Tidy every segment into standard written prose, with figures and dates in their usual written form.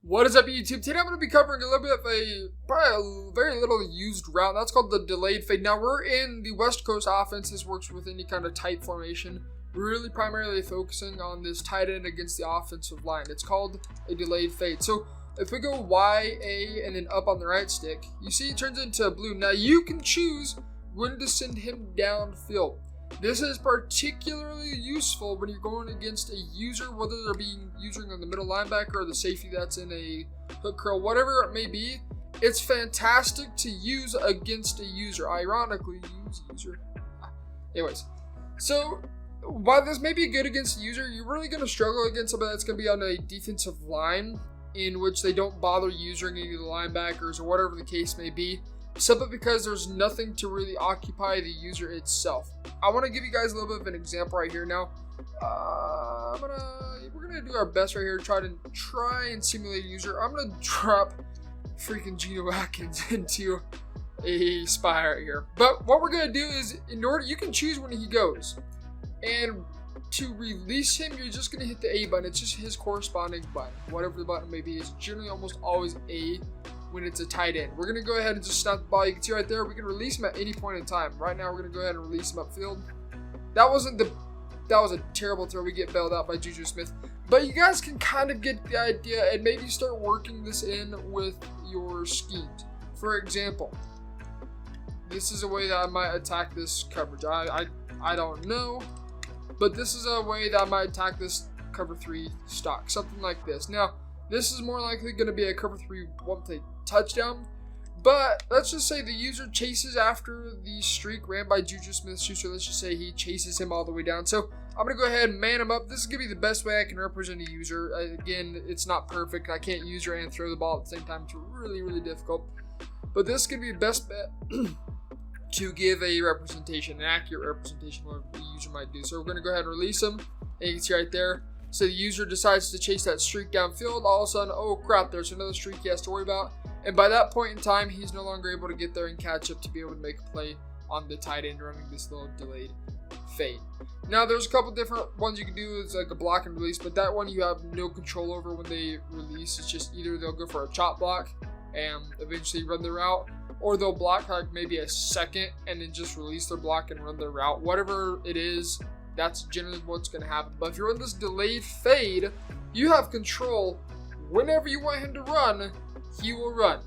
What is up, YouTube? Today I'm going to be covering a little bit of probably a very little used route. That's called the delayed fade. Now, we're in the West Coast offense. This works with any kind of tight formation. We're really primarily focusing on this tight end against the offensive line. It's called a delayed fade. So, if we go Y, A, and then up on the right stick, you see it turns into blue. Now, you can choose when to send him downfield. This is particularly useful when you're going against a user, whether they're being using on the middle linebacker or the safety that's in a hook curl, whatever it may be. It's fantastic to use against a user. Ironically, use user. Anyways, so while this may be good against a user, you're really going to struggle against somebody that's going to be on a defensive line in which they don't bother using any of the linebackers or whatever the case may be. Simply because there's nothing to really occupy the user itself. I want to give you guys a little bit of an example right here. Now, we're gonna do our best right here to try and simulate a user. I'm gonna drop freaking Geno Atkins into a spy right here. But what we're gonna do is, you can choose when he goes, and to release him, you're just gonna hit the A button. It's just his corresponding button, whatever the button may be. It's generally almost always A. When it's a tight end. We're going to go ahead and just snap the ball. You can see right there, we can release him at any point in time. Right now, we're going to go ahead and release him upfield. That was a terrible throw. We get bailed out by Juju Smith. But you guys can kind of get the idea and maybe start working this in with your schemes. For example, this is a way that I might attack this coverage. I don't know, but this is a way that I might attack this cover 3 stock. Something like this. Now, this is more likely going to be a cover 3 one-play touchdown, but let's just say the user chases after the streak ran by Juju Smith-Schuster. Let's just say he chases him all the way down. So I'm going to go ahead and man him up. This is going to be the best way I can represent a user. Again, it's not perfect. I can't user and throw the ball at the same time. It's really, really difficult. But this is going to be the best bet to give a representation, an accurate representation of what the user might do. So we're going to go ahead and release him. And you can see right there. So the user decides to chase that streak downfield. All of a sudden, oh crap, there's another streak he has to worry about. And by that point in time, he's no longer able to get there and catch up to be able to make a play on the tight end running this little delayed fade. Now, there's a couple different ones you can do. It's like a block and release, but that one you have no control over when they release. It's just either they'll go for a chop block and eventually run the route, or they'll block like maybe a second and then just release their block and run their route. Whatever it is, that's generally what's going to happen. But if you're in this delayed fade, you have control. Whenever you want him to run, he will run.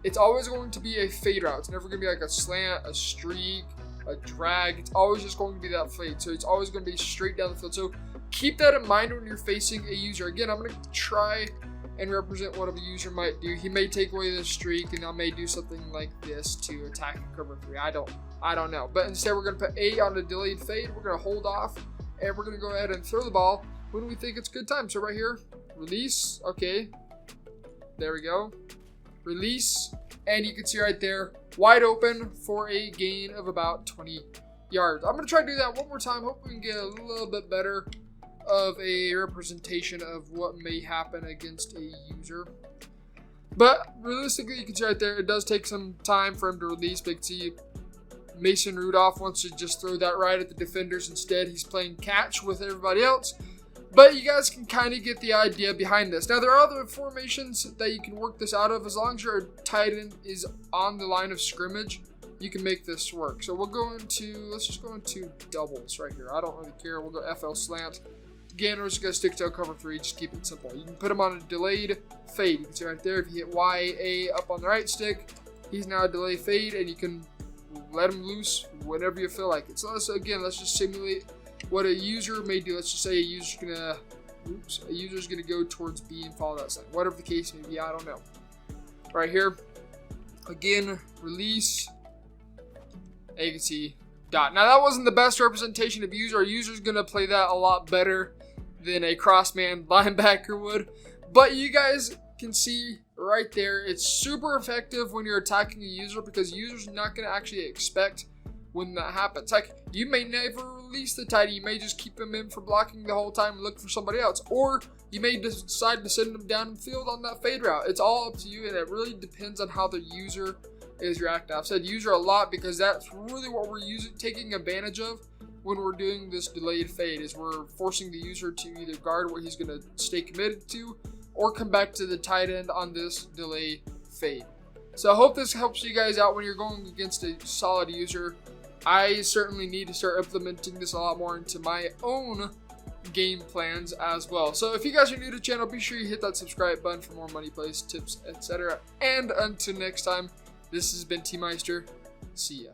It's always going to be a fade route. It's never going to be like a slant, a streak, a drag. It's always just going to be that fade. So it's always going to be straight down the field. So keep that in mind when you're facing a user. Again, I'm going to try and represent what a user might do. He may take away the streak, and I may do something like this to attack and cover 3. I don't know. But instead, we're going to put A on the delayed fade. We're going to hold off, and we're going to go ahead and throw the ball when we think it's good time. So right here, release. Okay. There we go. Release. And you can see right there, wide open for a gain of about 20 yards. I'm going to try to do that one more time. Hope we can get a little bit better of a representation of what may happen against a user. But realistically, you can see right there, it does take some time for him to release. But you can see Mason Rudolph wants to just throw that right at the defenders. Instead, he's playing catch with everybody else. But you guys can kind of get the idea behind this. Now, there are other formations that you can work this out of. As long as your tight end is on the line of scrimmage, you can make this work. So let's just go into doubles right here. I don't really care. We'll go FL slant. Again, we're just going to stick to a cover 3. Just keep it simple. You can put him on a delayed fade. You can see right there, if you hit Y, A up on the right stick, he's now a delayed fade, and you can let him loose whenever you feel like it. So let's just simulate what a user may do. Let's just say a user's gonna go towards B and follow that sign. Whatever the case may be, I don't know. Right here, again, release. And you can see dot. Now that wasn't the best representation of user. Our user's gonna play that a lot better than a crossman linebacker would. But you guys can see right there, it's super effective when you're attacking a user because user's not gonna actually expect when that happens. Like, you may never release the tight end. You may just keep him in for blocking the whole time and look for somebody else. Or you may decide to send him down the field on that fade route. It's all up to you, and it really depends on how the user is reacting. I've said user a lot because that's really what we're taking advantage of when we're doing this delayed fade, is we're forcing the user to either guard what he's going to stay committed to, or come back to the tight end on this delay fade. So I hope this helps you guys out when you're going against a solid user. I certainly need to start implementing this a lot more into my own game plans as well. So if you guys are new to the channel, be sure you hit that subscribe button for more money plays, tips, etc. And until next time, this has been T Meister. See ya.